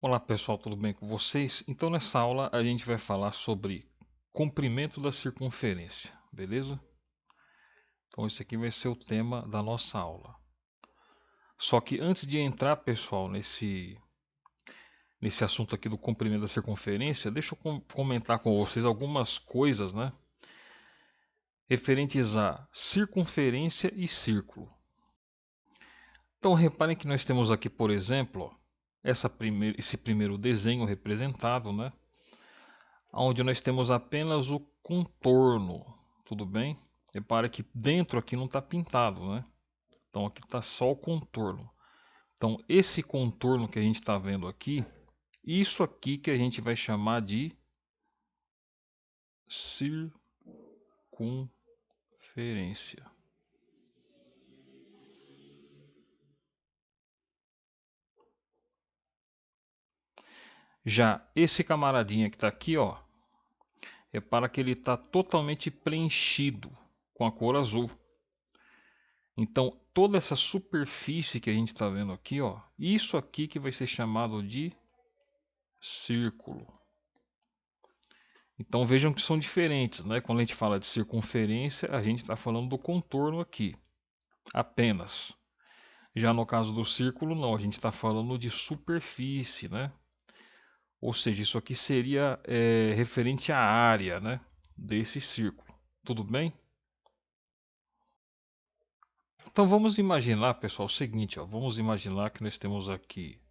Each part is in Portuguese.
Olá pessoal, tudo bem com vocês? Então nessa aula a gente vai falar sobre comprimento da circunferência, beleza? Então esse aqui vai ser o tema da nossa aula. Só que antes de entrar, pessoal, nesse assunto aqui do comprimento da circunferência, deixa eu comentar com vocês algumas coisas, né? Referentes a circunferência e círculo. Então reparem que nós temos aqui, por exemplo, ó, esse primeiro desenho representado, né? Onde nós temos apenas o contorno, tudo bem? Repare que dentro aqui não está pintado, né? Então aqui está só o contorno. Então esse contorno que a gente está vendo aqui, isso aqui que a gente vai chamar de circunferência. Já esse camaradinha que está aqui, ó, repara que ele está totalmente preenchido com a cor azul. Então, toda essa superfície que a gente está vendo aqui, ó, isso aqui que vai ser chamado de círculo. Então, vejam que são diferentes, né? Quando a gente fala de circunferência, a gente está falando do contorno aqui, apenas. Já no caso do círculo, não, a gente está falando de superfície, né? Ou seja, isso aqui seria referente à área, né, desse círculo. Tudo bem? Então vamos imaginar, pessoal, o seguinte, ó, vamos imaginar que nós temos aqui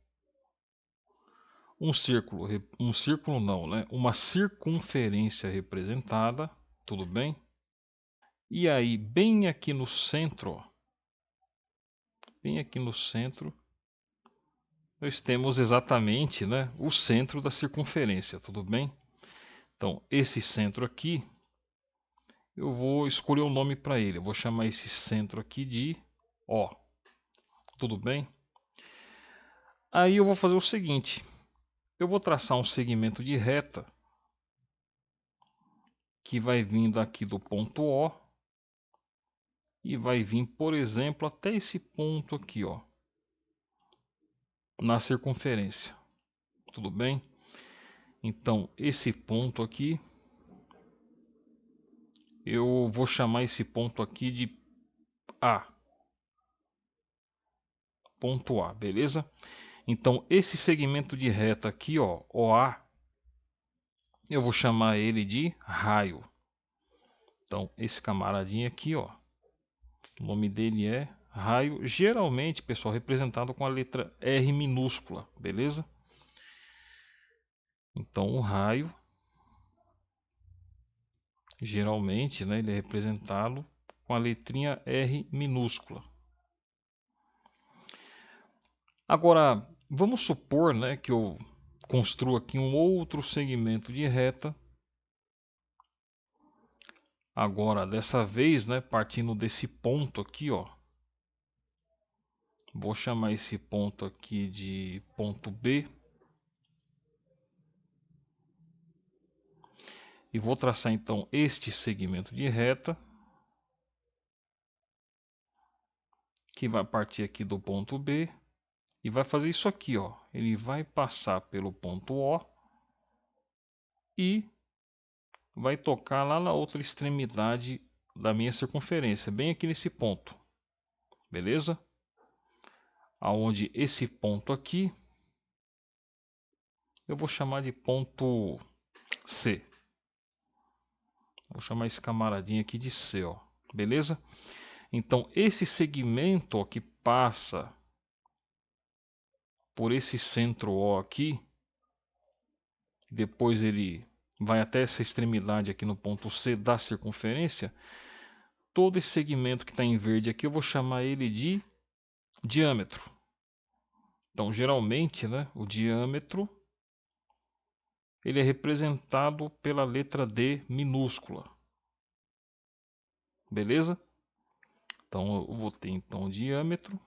um círculo não, né? Uma circunferência representada, tudo bem? E aí, bem aqui no centro, ó, bem aqui no centro, nós temos exatamente, né, o centro da circunferência, tudo bem? Então, esse centro aqui, eu vou escolher um nome para ele. Eu vou chamar esse centro aqui de O, tudo bem? Aí eu vou fazer o seguinte, eu vou traçar um segmento de reta que vai vindo aqui do ponto O e vai vir, por exemplo, até esse ponto aqui, ó, na circunferência. Tudo bem? Então, esse ponto aqui, eu vou chamar esse ponto aqui de A. Ponto A, beleza? Então, esse segmento de reta aqui, ó, OA, eu vou chamar ele de raio. Então, esse camaradinho aqui, ó, o nome dele é raio, geralmente, pessoal, representado com a letra R minúscula, beleza? Então, o raio, geralmente, né, ele é representado com a letrinha R minúscula. Agora, vamos supor, né, que eu construo aqui um outro segmento de reta. Agora, dessa vez, né, partindo desse ponto aqui, ó, vou chamar esse ponto aqui de ponto B. E vou traçar então este segmento de reta, que vai partir aqui do ponto B e vai fazer isso aqui, ó. Ele vai passar pelo ponto O e vai tocar lá na outra extremidade da minha circunferência, bem aqui nesse ponto. Beleza? Aonde esse ponto aqui eu vou chamar de ponto C. Vou chamar esse camaradinho aqui de C, ó. Beleza? Então, esse segmento ó, que passa por esse centro O aqui, depois ele vai até essa extremidade aqui no ponto C da circunferência, todo esse segmento que está em verde aqui, eu vou chamar ele de diâmetro. Então, geralmente, né, o diâmetro ele é representado pela letra D minúscula. Beleza? Então, eu vou ter então o diâmetro.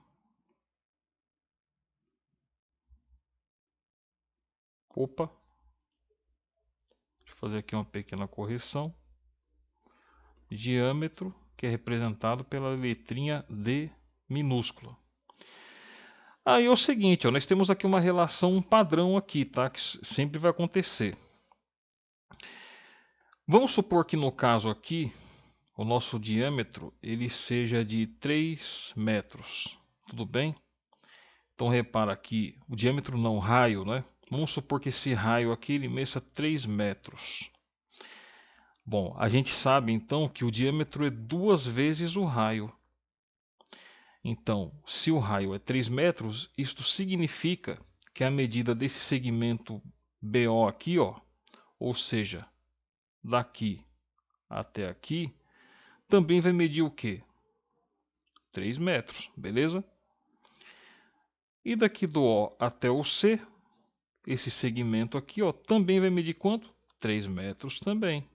Opa. Deixa eu fazer aqui uma pequena correção. Diâmetro, que é representado pela letrinha D minúscula. Aí é o seguinte, ó, nós temos aqui uma relação padrão aqui, tá? Que sempre vai acontecer. Vamos supor que no caso aqui, o nosso diâmetro ele seja de 3 metros. Tudo bem? Então repara aqui, o diâmetro não, raio, né? Vamos supor que esse raio aqui ele meça 3 metros. Bom, a gente sabe então que o diâmetro é 2 vezes o raio. Então, se o raio é 3 metros, isto significa que a medida desse segmento BO aqui, ó, ou seja, daqui até aqui, também vai medir o quê? 3 metros, beleza? E daqui do O até o C, esse segmento aqui, ó, também vai medir quanto? 3 metros também.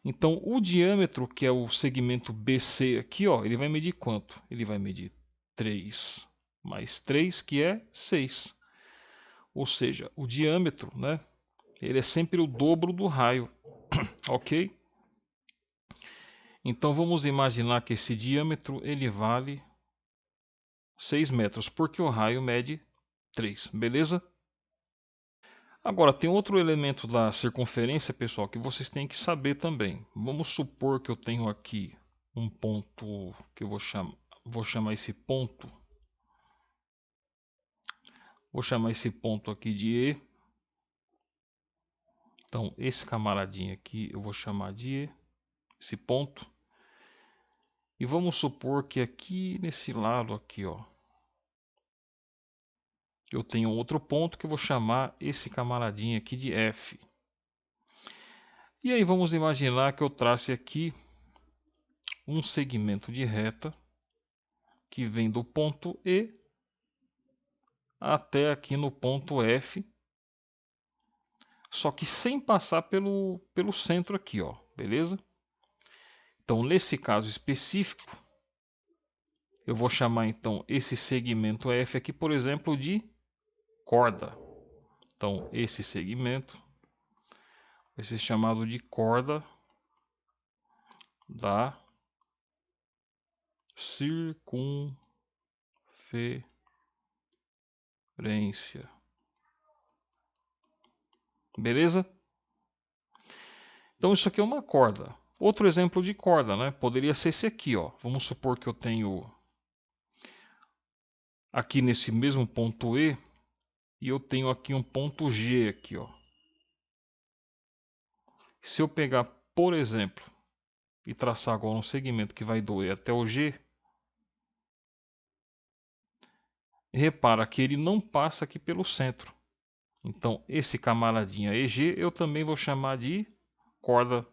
Então, o diâmetro, que é o segmento BC aqui, ó, ele vai medir quanto? Ele vai medir 3 mais 3, que é 6. Ou seja, o diâmetro, né, ele é sempre o dobro do raio, ok? Então, vamos imaginar que esse diâmetro ele vale 6 metros, porque o raio mede 3, beleza? Agora, tem outro elemento da circunferência, pessoal, que vocês têm que saber também. Vamos supor que eu tenho aqui um ponto que eu vou chamar esse ponto. Vou chamar esse ponto aqui de E. Então, esse camaradinho aqui eu vou chamar de E, esse ponto. E vamos supor que aqui nesse lado aqui, ó, eu tenho outro ponto que eu vou chamar esse camaradinho aqui de F. E aí vamos imaginar que eu trace aqui um segmento de reta que vem do ponto E até aqui no ponto F, só que sem passar pelo centro aqui, ó, beleza? Então, nesse caso específico, eu vou chamar então esse segmento F aqui, por exemplo, de corda. Então, esse segmento vai ser chamado de corda da circunferência. Beleza? Então, isso aqui é uma corda. Outro exemplo de corda, né? Poderia ser esse aqui, ó. Vamos supor que eu tenho aqui nesse mesmo ponto E e eu tenho aqui um ponto G aqui, ó. Se eu pegar, por exemplo, e traçar agora um segmento que vai do E até o G, repara que ele não passa aqui pelo centro. Então, esse camaradinha EG eu também vou chamar de corda.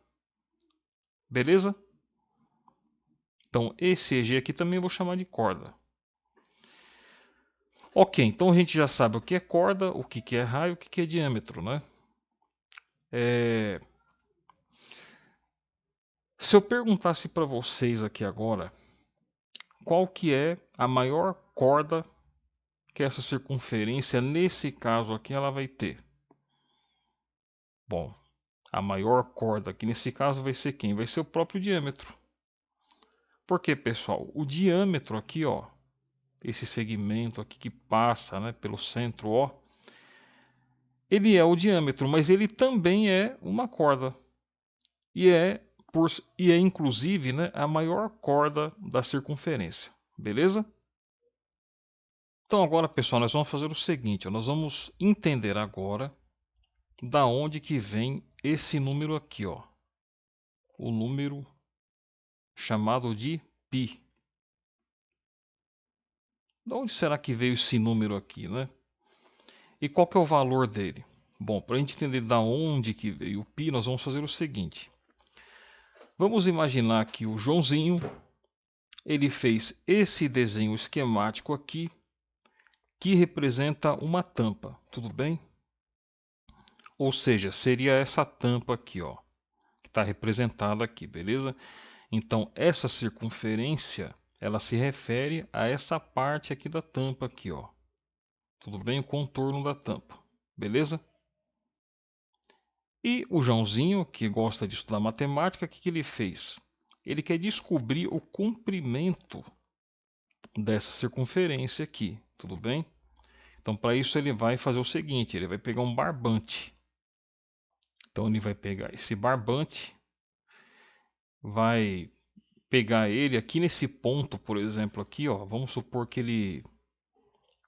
Beleza? Então, esse EG aqui também eu vou chamar de corda. Ok, então a gente já sabe o que é corda, o que é raio, o que é diâmetro, né? Se eu perguntasse para vocês aqui agora, qual que é a maior corda que essa circunferência, nesse caso aqui, ela vai ter? Bom, a maior corda aqui nesse caso vai ser quem? Vai ser o próprio diâmetro. Por quê, pessoal? O diâmetro aqui, ó, esse segmento aqui que passa, né, pelo centro, ó, ele é o diâmetro, mas ele também é uma corda. E é inclusive, né, a maior corda da circunferência. Beleza? Então agora, pessoal, nós vamos fazer o seguinte, ó, nós vamos entender agora da onde que vem esse número aqui, ó. O número chamado de π. De onde será que veio esse número aqui, né? E qual que é o valor dele? Bom, para a gente entender da onde que veio o π, nós vamos fazer o seguinte. Vamos imaginar que o Joãozinho, ele fez esse desenho esquemático aqui, que representa uma tampa, tudo bem? Ou seja, seria essa tampa aqui, ó, que está representada aqui, beleza? Então, essa circunferência, ela se refere a essa parte aqui da tampa aqui, ó. Tudo bem? O contorno da tampa, beleza? E o Joãozinho, que gosta de estudar matemática, o que ele fez? Ele quer descobrir o comprimento dessa circunferência aqui, tudo bem? Então, para isso, ele vai fazer o seguinte, ele vai pegar um barbante. Então, ele vai pegar esse barbante, vai pegar ele aqui nesse ponto, por exemplo, aqui, ó. Vamos supor que ele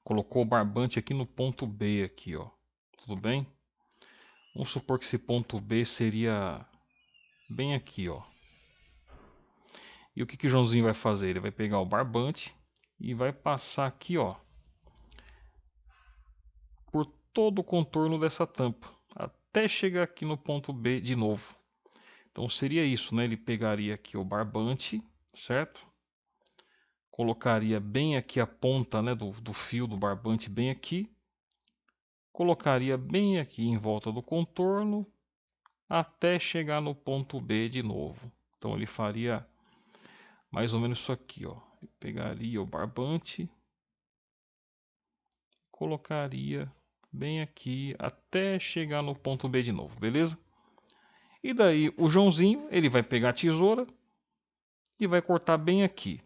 colocou o barbante aqui no ponto B, aqui, ó. Tudo bem? Vamos supor que esse ponto B seria bem aqui, ó. E o que o Joãozinho vai fazer? Ele vai pegar o barbante e vai passar aqui, ó, por todo o contorno dessa tampa, até chegar aqui no ponto B de novo. Então seria isso, né? Ele pegaria aqui o barbante, certo? Colocaria bem aqui a ponta, né, do fio do barbante bem aqui. Colocaria bem aqui em volta do contorno até chegar no ponto B de novo. Então ele faria mais ou menos isso aqui, ó. Ele pegaria o barbante, colocaria bem aqui até chegar no ponto B de novo, beleza? E daí o Joãozinho, ele vai pegar a tesoura e vai cortar bem aqui.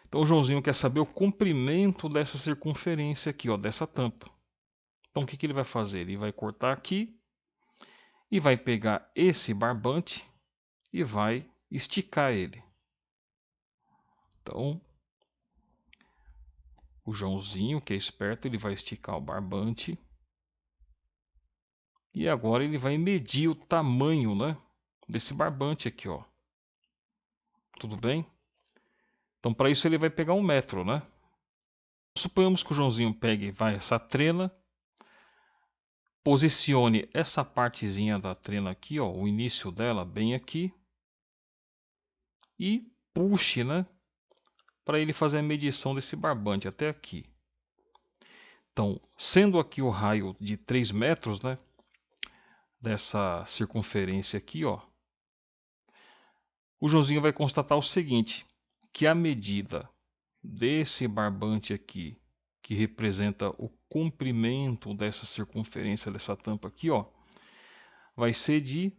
Então o Joãozinho quer saber o comprimento dessa circunferência aqui, ó, dessa tampa. Então o que ele vai fazer? Ele vai cortar aqui e vai pegar esse barbante e vai esticar ele. Então o Joãozinho, que é esperto, ele vai esticar o barbante. E agora ele vai medir o tamanho, né, desse barbante aqui, ó. Tudo bem? Então, para isso, ele vai pegar 1 metro, né? Suponhamos que o Joãozinho pegue, essa trena, posicione essa partezinha da trena aqui, ó, o início dela bem aqui, e puxe, né, para ele fazer a medição desse barbante até aqui. Então, sendo aqui o raio de 3 metros, né, dessa circunferência aqui, ó, o Joãozinho vai constatar o seguinte, que a medida desse barbante aqui, que representa o comprimento dessa circunferência dessa tampa aqui, ó, vai ser de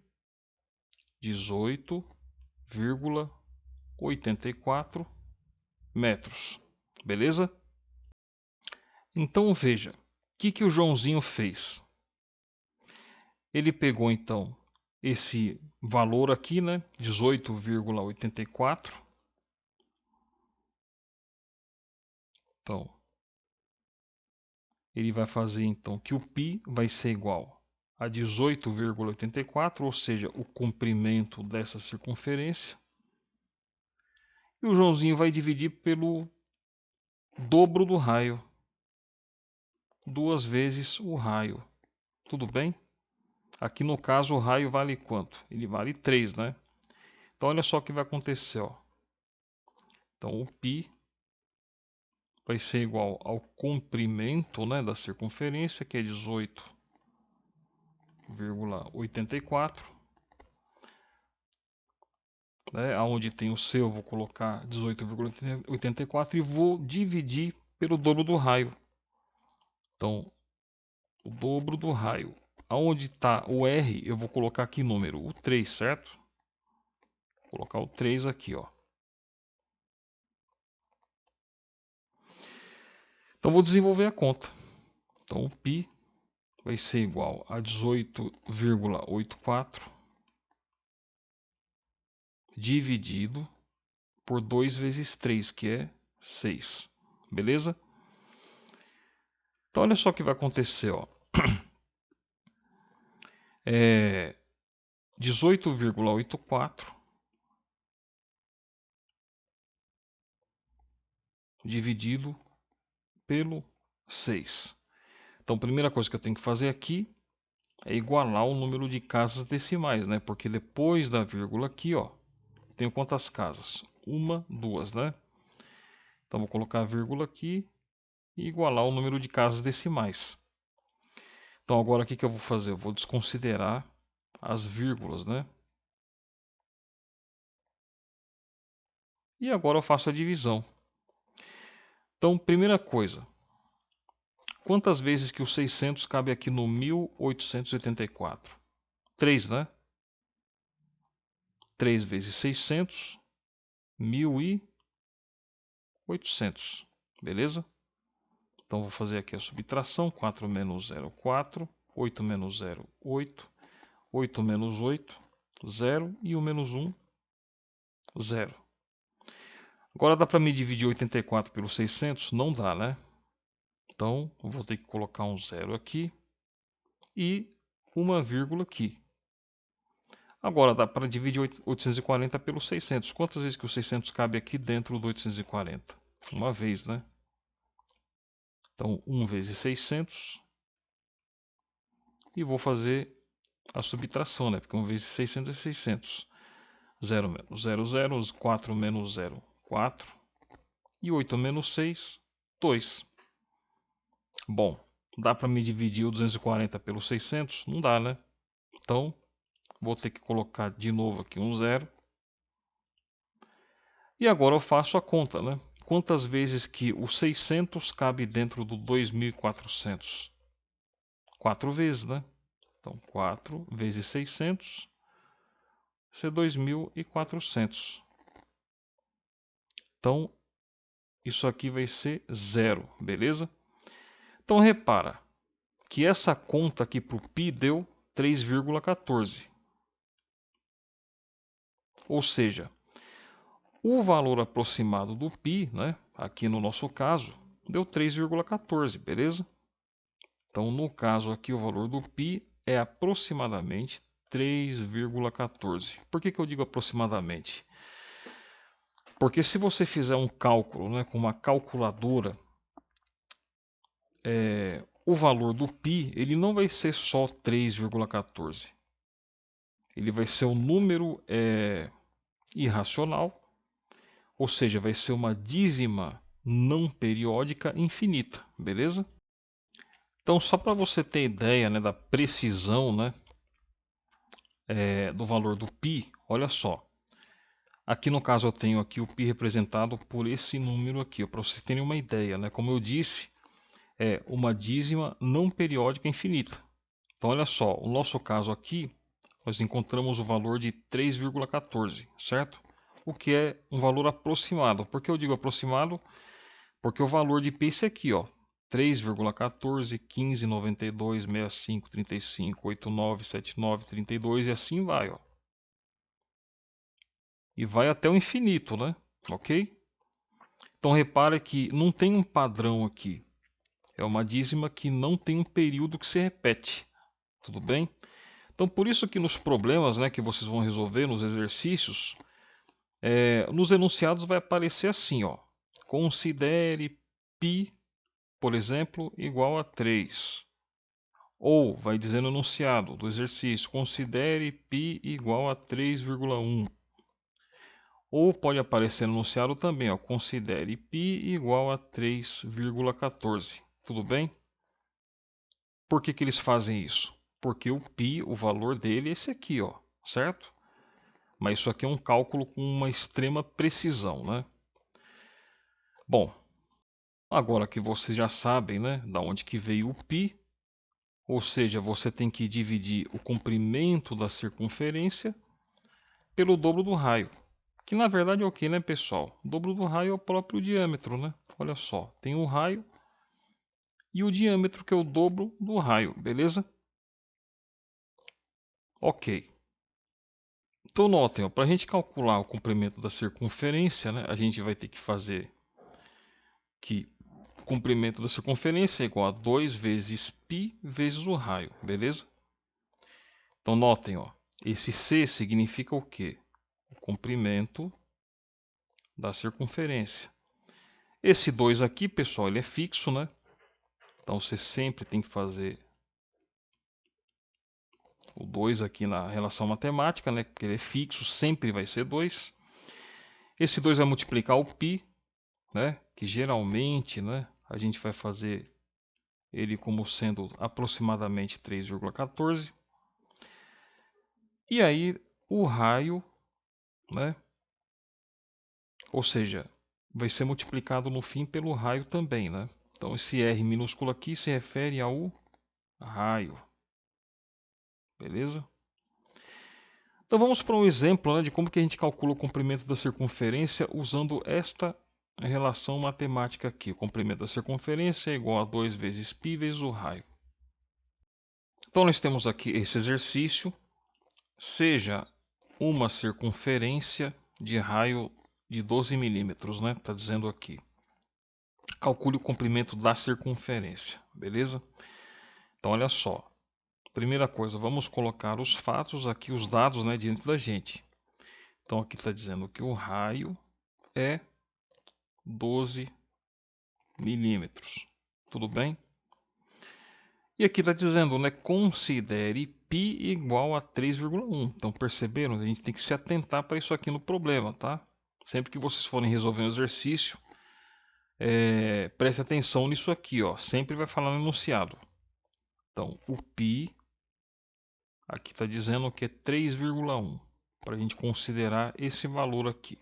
18,84 metros. Beleza? Então veja, o que o Joãozinho fez? Ele pegou então esse valor aqui, né, 18,84. Então, ele vai fazer então que o π vai ser igual a 18,84, ou seja, o comprimento dessa circunferência. E o Joãozinho vai dividir pelo dobro do raio, 2 vezes o raio. Tudo bem? Aqui no caso o raio vale quanto? Ele vale 3, né? Então olha só o que vai acontecer, ó. Então o π vai ser igual ao comprimento, né, da circunferência, que é 18,84, né, onde tem o C eu vou colocar 18,84 e vou dividir pelo dobro do raio. Então, o dobro do raio. Aonde está o R, eu vou colocar aqui número, o 3, certo? Vou colocar o 3 aqui, ó. Então, vou desenvolver a conta. Então, o π vai ser igual a 18,84 dividido por 2 vezes 3, que é 6. Beleza? Então, olha só o que vai acontecer, ó. 18,84 dividido pelo 6. Então, a primeira coisa que eu tenho que fazer aqui é igualar o número de casas decimais, né? Porque depois da vírgula aqui, ó, tenho quantas casas? 1, 2, né? Então, vou colocar a vírgula aqui e igualar o número de casas decimais. Então, agora o que eu vou fazer? Eu vou desconsiderar as vírgulas, né? E agora eu faço a divisão. Então, primeira coisa, quantas vezes que o 600 cabe aqui no 1884? 3, né? 3 vezes 600, 1.884. 800, beleza? Então, vou fazer aqui a subtração, 4 menos 0, 4, 8 menos 0, 8, 8 menos 8, 0, e o menos 1, 0. Agora, dá para me dividir 84 pelo 600? Não dá, né? Então, eu vou ter que colocar um 0 aqui e uma vírgula aqui. Agora, dá para dividir 840 pelo 600. Quantas vezes que o 600 cabe aqui dentro do 840? Uma vez, né? Então, 1 vezes 600. E vou fazer a subtração, né? Porque 1 vezes 600 é 600. 0 menos 0, 0. 4 menos 0, 4. E 8 menos 6, 2. Bom, dá para me dividir o 240 pelo 600? Não dá, né? Então, vou ter que colocar de novo aqui um 0. E agora eu faço a conta, né? Quantas vezes que o 600 cabe dentro do 2400? 4 vezes, né? Então, 4 vezes 600, isso é 2400. Então, isso aqui vai ser 0, beleza? Então, repara que essa conta aqui para o π deu 3,14. Ou seja, o valor aproximado do π, né, aqui no nosso caso, deu 3,14, beleza? Então, no caso aqui, o valor do π é aproximadamente 3,14. Por que eu digo aproximadamente? Porque se você fizer um cálculo, né, com uma calculadora, o valor do π ele não vai ser só 3,14. Ele vai ser um número irracional, ou seja, vai ser uma dízima não periódica infinita, beleza? Então, só para você ter ideia, né, da precisão, né, do valor do π, olha só. Aqui no caso eu tenho aqui o π representado por esse número aqui, para vocês terem uma ideia, né? Como eu disse, é uma dízima não periódica infinita. Então olha só, o nosso caso aqui, nós encontramos o valor de 3,14, certo? O que é um valor aproximado. Por que eu digo aproximado? Porque o valor de π é esse aqui, ó. 3,14, 15, 92, 65, 35, 89, 79, 32 e assim vai, ó. E vai até o infinito, né? Ok? Então repare que não tem um padrão aqui. É uma dízima que não tem um período que se repete. Tudo bem? Então por isso que nos problemas, né, que vocês vão resolver, nos exercícios, nos enunciados vai aparecer assim, ó. Considere π, por exemplo, igual a 3. Ou vai dizer no enunciado do exercício, considere π igual a 3,1. Ou pode aparecer no enunciado também, ó, considere π igual a 3,14. Tudo bem? Por que eles fazem isso? Porque o π, o valor dele é esse aqui, ó, certo? Mas isso aqui é um cálculo com uma extrema precisão, né? Bom, agora que vocês já sabem, né, da onde que veio o π, ou seja, você tem que dividir o comprimento da circunferência pelo dobro do raio. Que na verdade é o que, né, pessoal? O dobro do raio é o próprio diâmetro, né? Olha só, tem o raio e o diâmetro que é o dobro do raio, beleza? Ok. Então notem, para a gente calcular o comprimento da circunferência, né, a gente vai ter que fazer que o comprimento da circunferência é igual a 2 vezes π vezes o raio, beleza? Então notem, ó, esse C significa o quê? O comprimento da circunferência. Esse 2 aqui, pessoal, ele é fixo, né? Então você sempre tem que fazer o 2 aqui na relação matemática, né? Porque ele é fixo, sempre vai ser 2. Esse 2 vai multiplicar o π, né? Que geralmente, né, a gente vai fazer ele como sendo aproximadamente 3,14. E aí o raio, né? Ou seja, vai ser multiplicado no fim pelo raio também, né? Então esse R minúsculo aqui se refere ao raio. Beleza? Então vamos para um exemplo, né, de como que a gente calcula o comprimento da circunferência usando esta a relação matemática aqui. O comprimento da circunferência é igual a 2 vezes π vezes o raio. Então, nós temos aqui esse exercício. Seja uma circunferência de raio de 12 milímetros, né? Está dizendo aqui. Calcule o comprimento da circunferência, beleza? Então, olha só. Primeira coisa, vamos colocar os fatos aqui, os dados, né, diante da gente. Então, aqui está dizendo que o raio é 12 milímetros. Tudo bem? E aqui está dizendo, né, considere π igual a 3,1. Então, perceberam? A gente tem que se atentar para isso aqui no problema, tá? Sempre que vocês forem resolver um exercício, preste atenção nisso aqui, ó. Sempre vai falar no enunciado. Então, o π, aqui está dizendo que é 3,1, para a gente considerar esse valor aqui.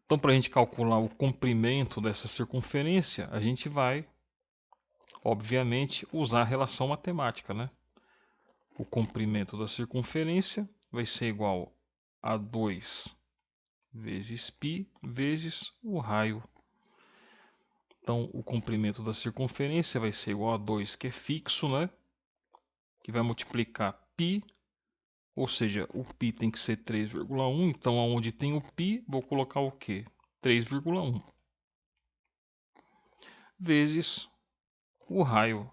Então, para a gente calcular o comprimento dessa circunferência, a gente vai, obviamente, usar a relação matemática, né? O comprimento da circunferência vai ser igual a 2 vezes π vezes o raio. Então, o comprimento da circunferência vai ser igual a 2, que é fixo, né? Que vai multiplicar π, ou seja, o π tem que ser 3,1. Então, onde tem o π, vou colocar o quê? 3,1. Vezes o raio.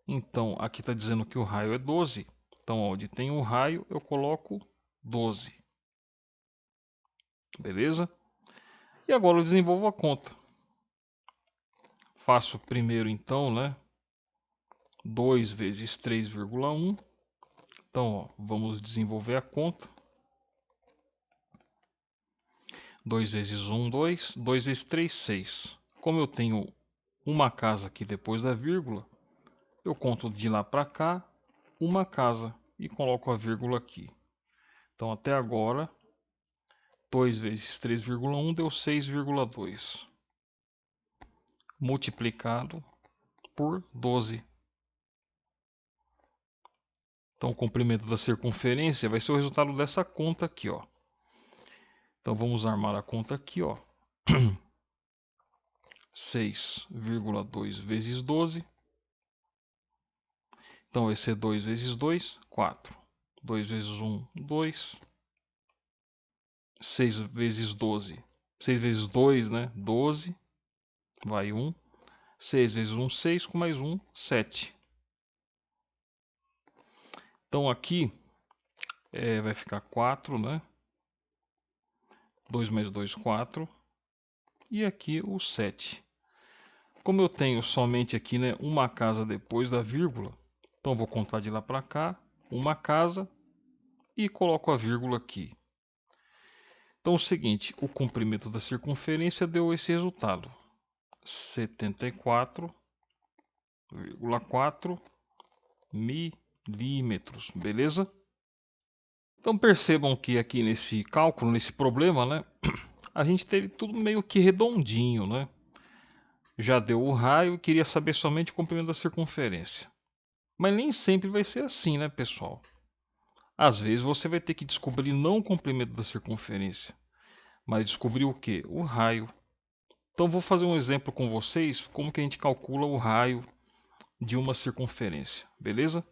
Então, aqui está dizendo que o raio é 12. Então, onde tem o raio, eu coloco 12. Beleza? E agora eu desenvolvo a conta. Faço primeiro, então, né? 2 vezes 3,1. Então, ó, vamos desenvolver a conta. 2 vezes 1, 2. 2 vezes 3, 6. Como eu tenho uma casa aqui depois da vírgula, eu conto de lá para cá uma casa e coloco a vírgula aqui. Então, até agora, 2 vezes 3,1 deu 6,2. Multiplicado por 12. Então, o comprimento da circunferência vai ser o resultado dessa conta aqui, ó. Então, vamos armar a conta aqui, ó. 6,2 vezes 12. Então, vai ser 2 vezes 2, 4. 2 vezes 1, 2. 6 vezes 12. 6 vezes 2, né? 12. Vai 1. 6 vezes 1, 6. Com mais 1, 7. Então, aqui vai ficar 4, né? 2 mais 2, 4. E aqui o 7. Como eu tenho somente aqui, né, uma casa depois da vírgula, então vou contar de lá para cá, uma casa, e coloco a vírgula aqui. Então é o seguinte, o comprimento da circunferência deu esse resultado. 74,4 milímetros, beleza? Então percebam que aqui nesse cálculo, nesse problema, né, a gente teve tudo meio que redondinho, né? Já deu o raio e queria saber somente o comprimento da circunferência. Mas nem sempre vai ser assim, né, pessoal? Às vezes você vai ter que descobrir não o comprimento da circunferência, mas descobrir o quê? O raio. Então vou fazer um exemplo com vocês, como que a gente calcula o raio de uma circunferência, beleza?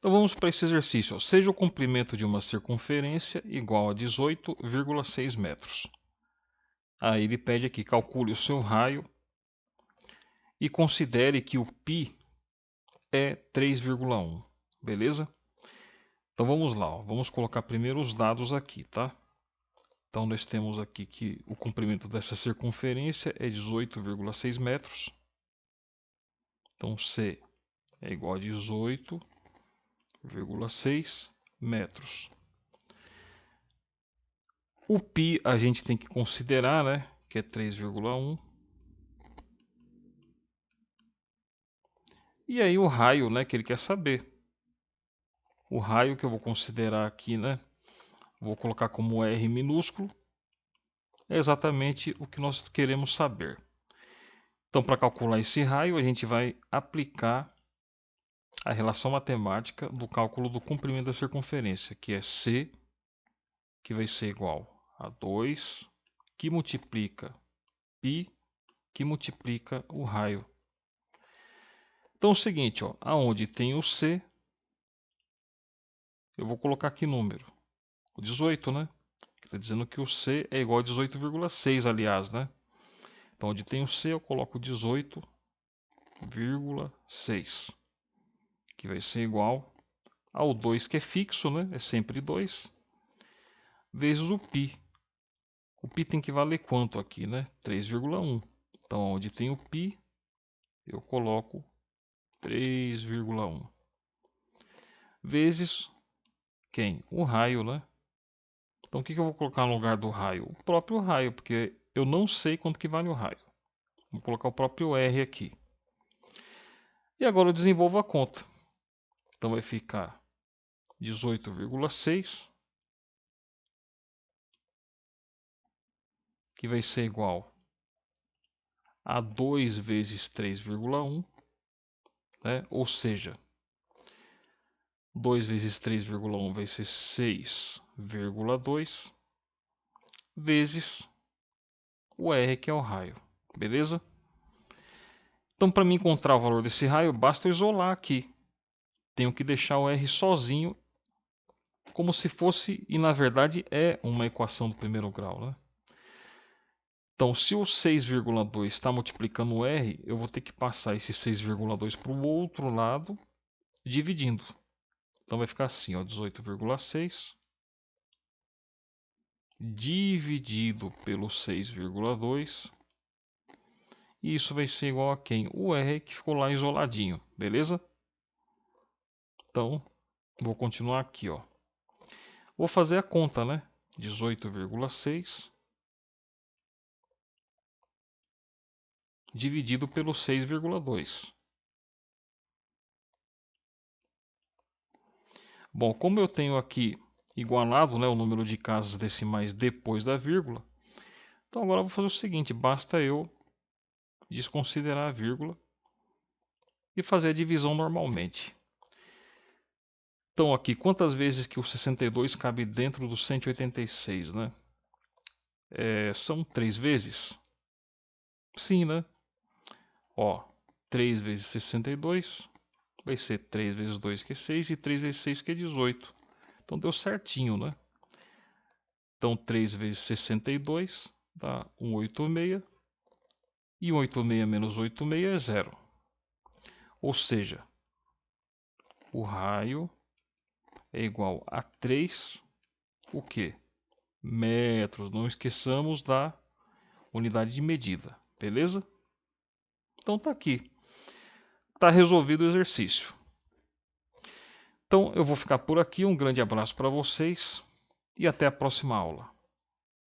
Então vamos para esse exercício. Ó. Seja o comprimento de uma circunferência igual a 18,6 metros. Aí ele pede aqui, calcule o seu raio e considere que o π é 3,1, beleza? Então vamos lá, ó. Vamos colocar primeiro os dados aqui, tá? Então nós temos aqui que o comprimento dessa circunferência é 18,6 metros. Então C é igual a 18,6 metros. O π a gente tem que considerar, né? Que é 3,1. E aí o raio, né? Que ele quer saber. O raio que eu vou considerar aqui, né? Vou colocar como R minúsculo. É exatamente o que nós queremos saber. Então, para calcular esse raio, a gente vai aplicar a relação matemática do cálculo do comprimento da circunferência, que é C, que vai ser igual a 2 que multiplica π, que multiplica o raio. Então é o seguinte, ó, aonde tem o C, eu vou colocar aqui número, o 18, né? Está dizendo que o C é igual a 18,6, aliás, né? Então, onde tem o C, eu coloco 18,6, que vai ser igual ao 2, que é fixo, né? É sempre 2, vezes o π. O π tem que valer quanto aqui, né? 3,1. Então, onde tem o π, eu coloco 3,1. Vezes quem? O raio, né? Então, o que eu vou colocar no lugar do raio? O próprio raio, porque eu não sei quanto que vale o raio. Vou colocar o próprio R aqui. E agora eu desenvolvo a conta. Então, vai ficar 18,6, que vai ser igual a 2 vezes 3,1, né? Ou seja, 2 vezes 3,1 vai ser 6,2, vezes o R, que é o raio. Beleza? Então, para mim encontrar o valor desse raio, basta eu isolar aqui. Tenho que deixar o R sozinho, como se fosse, e na verdade é uma equação do primeiro grau, né? Então, se o 6,2 está multiplicando o R, eu vou ter que passar esse 6,2 para o outro lado, dividindo. Então, vai ficar assim, ó, 18,6 dividido pelo 6,2. E isso vai ser igual a quem? O R, que ficou lá isoladinho, beleza? Então, vou continuar aqui, ó. Vou fazer a conta, né? 18,6 dividido pelo 6,2. Bom, como eu tenho aqui igualado, né, o número de casas decimais depois da vírgula, então agora eu vou fazer o seguinte, basta eu desconsiderar a vírgula e fazer a divisão normalmente. Então aqui, quantas vezes que o 62 cabe dentro do 186, né? São 3 vezes? Sim, né? Ó, 3 vezes 62 vai ser 3 vezes 2, que é 6, e 3 vezes 6, que é 18. Então deu certinho, né? Então 3 vezes 62 dá 186. E 186 menos 86 é 0. Ou seja, o raio é igual a 3, o quê? Metros. Não esqueçamos da unidade de medida, beleza? Então tá aqui. Tá resolvido o exercício. Então eu vou ficar por aqui. Um grande abraço para vocês e até a próxima aula.